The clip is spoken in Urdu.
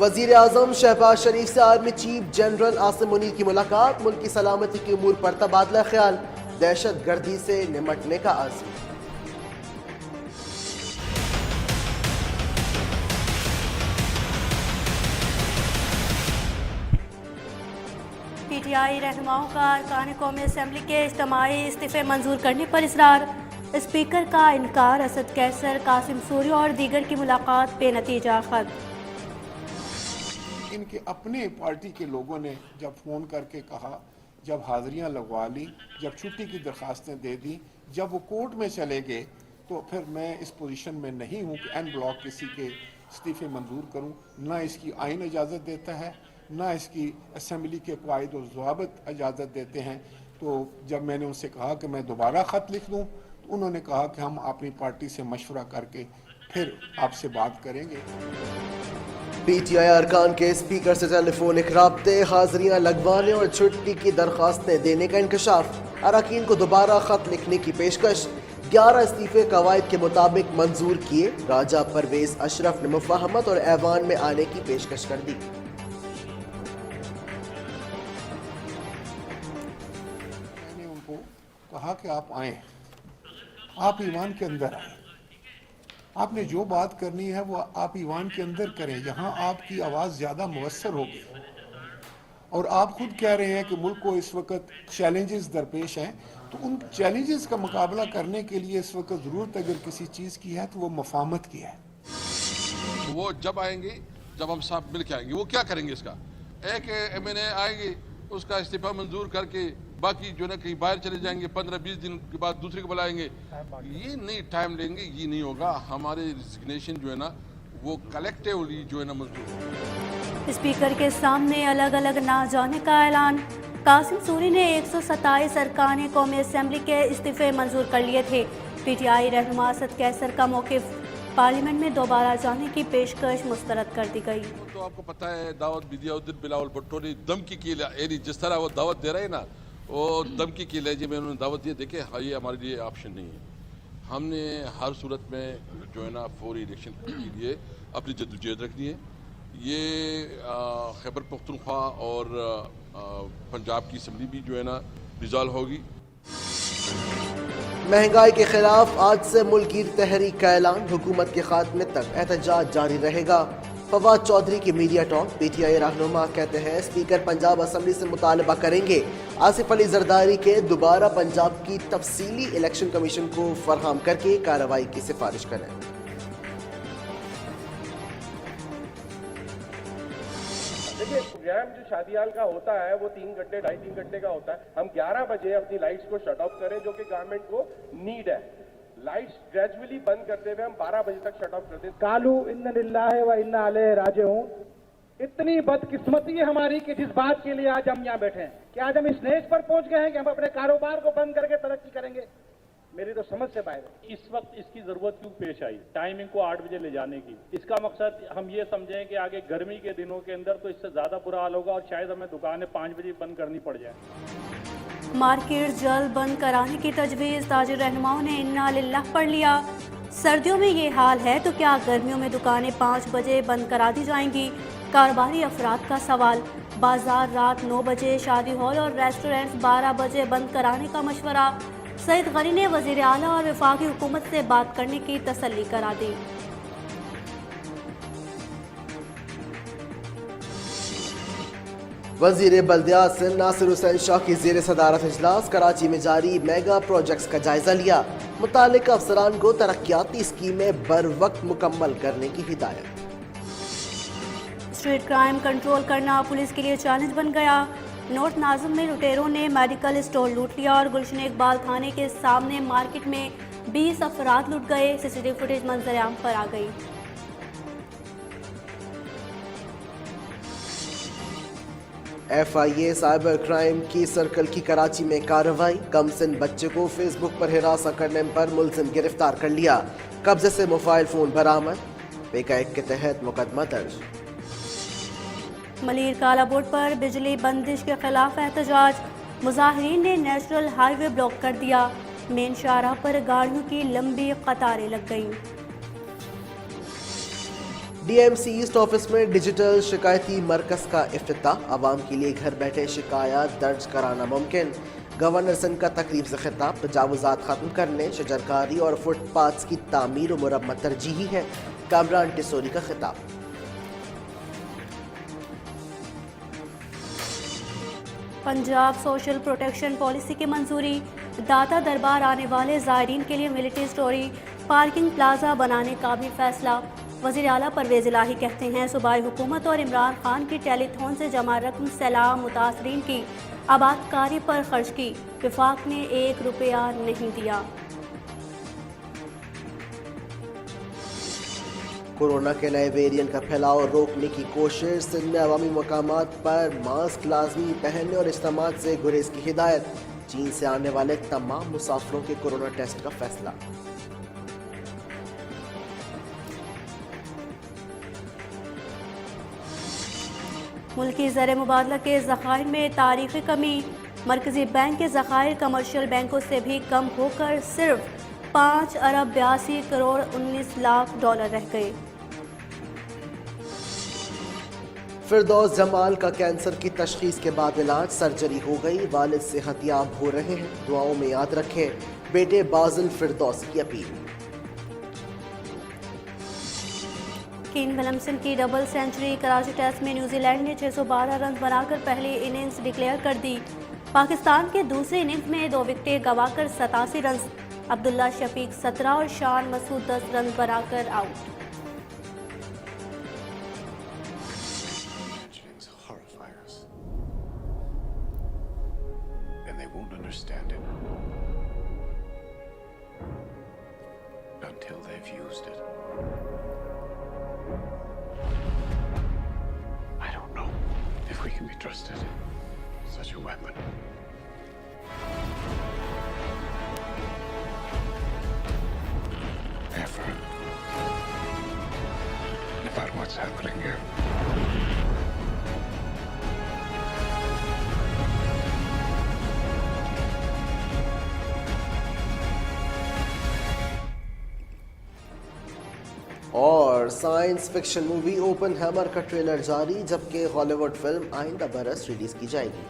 وزیر اعظم شہباز شریف سے army chief general Asim Munir کی ملاقات، ملک کی سلامتی کے امور پر تبادلہ خیال، دہشت گردی سے نمٹنے کا عزم۔ پی ٹی آئی رہنماؤں کا ارکان قومی اسمبلی کے اجتماعی استعفے منظور کرنے پر اصرار، اسپیکر کا انکار، اسد قیصر، قاسم سوری اور دیگر کی ملاقات بے نتیجہ ختم۔ ان کے اپنے پارٹی کے لوگوں نے جب فون کر کے کہا، جب حاضریاں لگوا لی، جب چھٹی کی درخواستیں دے دی، جب وہ کورٹ میں چلے گئے، تو پھر میں اس پوزیشن میں نہیں ہوں کہ این بلاک کسی کے استعفے منظور کروں۔ نہ اس کی آئین اجازت دیتا ہے، نہ اس کی اسمبلی کے قواعد و ضوابط اجازت دیتے ہیں۔ تو جب میں نے ان سے کہا کہ میں دوبارہ خط لکھ دوں، تو انہوں نے کہا کہ ہم اپنی پارٹی سے مشورہ کر کے پھر آپ سے بات کریں گے۔ پی ٹی آئی ارکان کے اسپیکر سے ٹیلی فونک رابطے، حاضریاں لگوانے اور چھٹی کی درخواستیں دینے کا انکشاف، اراکین کو دوبارہ خط لکھنے کی پیشکش، 11 استعفے قواعد کے مطابق منظور کیے، راجہ پرویز اشرف نے مفاہمت اور ایوان میں آنے کی پیشکش کر دی۔ میں نے ان کو کہا کہ آپ آئیں، آپ ایوان کے اندر آئیں، آپ نے جو بات کرنی ہے وہ آپ ایوان کے اندر کریں، یہاں آپ کی آواز زیادہ مؤثر ہوگی۔ اور آپ خود کہہ رہے ہیں کہ ملک کو اس وقت چیلنجز درپیش ہیں، تو ان چیلنجز کا مقابلہ کرنے کے لیے اس وقت ضرورت اگر کسی چیز کی ہے تو وہ مفاہمت کی ہے۔ وہ جب آئیں گے، جب ہم سب مل کے آئیں گے، وہ کیا کریں گے؟ اس کا ایک ایم این اے آئیں گے، اس کا استعفیٰ منظور کر کے باقی جو ہے نا کہیں باہر چلے جائیں گے، 15-20 دن کے بعد دوسرے کو بلائیں گے، یہ نہیں ٹائم لیں گے، یہ نہیں ہوگا۔ ہمارے ریزگنیشن جو ہے نا وہ کلیکٹیولی جو ہے نا منظور ہوگا۔ اسپیکر کے سامنے الگ الگ نہ جانے کا اعلان، قاسم سوری نے 127 ارکان قومی اسمبلی کے استعفے منظور کر لیے تھے۔ پی ٹی آئی رہنما اسد قیصر کا موقف، پارلیمنٹ میں دوبارہ جانے کی پیشکش مسترد کر دی گئی۔ تو آپ کو پتہ ہے دعوت بھی دیا ادھر بلاول بھٹو نے دھمکی کی، یعنی جس طرح وہ دعوت دے رہے ہیں نا، وہ دھمکی کی لہجے میں انہوں نے دعوت دی۔ دیکھیں یہ ہمارے لیے آپشن نہیں ہے، ہم نے ہر صورت میں جو ہے نا فوری الیکشن کے لیے اپنی جدوجہد رکھنی ہے۔ یہ خیبر پختونخوا اور پنجاب کی اسمبلی بھی جو ہے نا ڈیزالو ہوگی۔ مہنگائی کے خلاف آج سے ملک گیر تحریک کا اعلان، حکومت کے خاتمے تک احتجاج جاری رہے گا۔ فواد چودھری کی media talk, P T I رہنما کہتے ہیں اسپیکر پنجاب اسمبلی سے مطالبہ کریں گے آصف علی زرداری کے دوبارہ پنجاب کی تفصیلی الیکشن کمیشن کو فراہم کر کے کارروائی کی سفارش کریں۔ دیکھیے پروگرام جو شادی حال کا ہوتا ہے وہ 3 گھنٹے 2.5-3 گھنٹے کا ہوتا ہے، ہم 11 بجے اپنی لائٹس کو شٹ آف کریں جو کہ گورنمنٹ کو نیڈ ہے۔ لائٹس گریجولی بند کرتے ہوئے ہم 12 بجے تک شٹ آف کرتے ہیں۔ کالو ان للہ و انا علیہ راجعون۔ اتنی بدقسمتی ہے ہماری کہ جس بات کے لیے آج ہم یہاں بیٹھے ہیں کہ آج ہم اس اسٹیج پر پہنچ گئے ہیں کہ ہم اپنے کاروبار کو بند کر کے ترقی کریں گے، میری تو سمجھ سے باہر ہے۔ اس وقت اس کی ضرورت کیوں پیش آئی ٹائمنگ کو 8 بجے لے جانے کی؟ اس کا مقصد ہم یہ سمجھیں کہ آگے گرمی کے دنوں کے اندر تو اس سے زیادہ برا حال ہوگا اور شاید ہمیں دکانیں 5 بجے بند کرنی پڑ جائے۔ مارکیٹ جلد بند کرانے کی تجویز، تاجر رہنماؤں نے انا للہ پڑھ لیا۔ سردیوں میں یہ حال ہے تو کیا گرمیوں میں دکانیں 5 بجے بند کرا دی جائیں گی؟ کاروباری افراد کا سوال۔ بازار رات 9 بجے، شادی ہال اور ریسٹورینٹس 12 بجے بند کرانے کا مشورہ۔ سعید غنی نے وزیر اعلیٰ اور وفاقی حکومت سے بات کرنے کی تسلی کرا دی۔ وزیر بلدیات سندھ ناصر حسین شاہ کی زیر صدارت اجلاس، کراچی میں جاری میگا پروجیکٹس کا جائزہ لیا، متعلقہ افسران کو ترقیاتی اسکیمیں بر وقت مکمل کرنے کی ہدایت۔ اسٹریٹ کرائم کنٹرول کرنا پولیس کے لیے چیلنج بن گیا، نارتھ ناظم میں لٹیروں نے میڈیکل اسٹور لوٹ لیا اور گلشن اقبال تھانے کے سامنے مارکیٹ میں 20 افراد لٹ گئے، سی سی ٹی وی فوٹیج منظر عام پر آ گئی۔ F I A cyber crime کی سرکل کی کراچی میں کارروائی، کم سن بچے کو فیس بک پر ہراساں کرنے پر ملزم گرفتار کر لیا، قبضے سے موبائل فون برآمد، پیکا ایکٹ کے تحت مقدمہ درج۔ ملیر کالا بورڈ پر بجلی بندش کے خلاف احتجاج، مظاہرین نے نیشنل ہائی وے بلاک کر دیا، مین شاہراہ پر گاڑیوں کی لمبی قطاریں لگ گئیں۔ D M C east office میں ڈیجیٹل شکایتی مرکز کا افتتاح، عوام کے لیے گھر بیٹھے شکایات درج کرانا ممکن۔ گورنر سندھ کا تقریب سے خطاب، تجاوزات ختم کرنے، شجرکاری اور فٹ پاتھس کی تعمیر و مرمت ترجیحی ہے، کامران ٹیسوری کا خطاب۔ پنجاب سوشل پروٹیکشن پالیسی کی منظوری، داتا دربار آنے والے زائرین کے لیے ملٹری اسٹوری پارکنگ پلازا بنانے کا بھی فیصلہ۔ وزیر اعلیٰ پرویز الہی کہتے ہیں صوبائی حکومت اور عمران خان کی ٹیلی تھون سے جمع رقم سیلاب متاثرین کی آباد کاری پر خرچ کی، وفاق نے 1 روپیہ نہیں دیا۔ کورونا کے نئے ویرینٹ کا پھیلاؤ روکنے کی کوشش، سندھ میں عوامی مقامات پر ماسک لازمی پہننے اور اجتماعات سے گریز کی ہدایت۔ چین سے آنے والے تمام مسافروں کے کورونا ٹیسٹ کا فیصلہ۔ ملکی زر مبادلہ کے ذخائر میں تاریخی کمی، مرکزی بینک کے ذخائر کمرشل بینکوں سے بھی کم ہو کر صرف 5 ارب 82 کروڑ 19 لاکھ ڈالر رہ گئے۔ فردوس جمال کا کینسر کی تشخیص کے بعد علاج، سرجری ہو گئی، والد صحت یاب ہو رہے ہیں، دعاؤں میں یاد رکھیں، بیٹے بازل فردوس کی اپیل۔ کین ولمسن کی ڈبل سینچری، کراچی ٹیسٹ میں نیوزی لینڈ نے 612 رنز بنا کر پہلی اننگز ڈکلیئر کر دی۔ پاکستان کے دوسری اننگز میں 2 وکٹیں گنوا کر 87 رنز، عبداللہ شفیق 17 اور شان مسعود 10 رنز بنا کر آؤٹ۔ What's happening here? اور science fiction movie Oppenheimer کا ٹریلر جاری، جبکہ ہالی ووڈ فلم آئندہ برس ریلیز کی جائے گی۔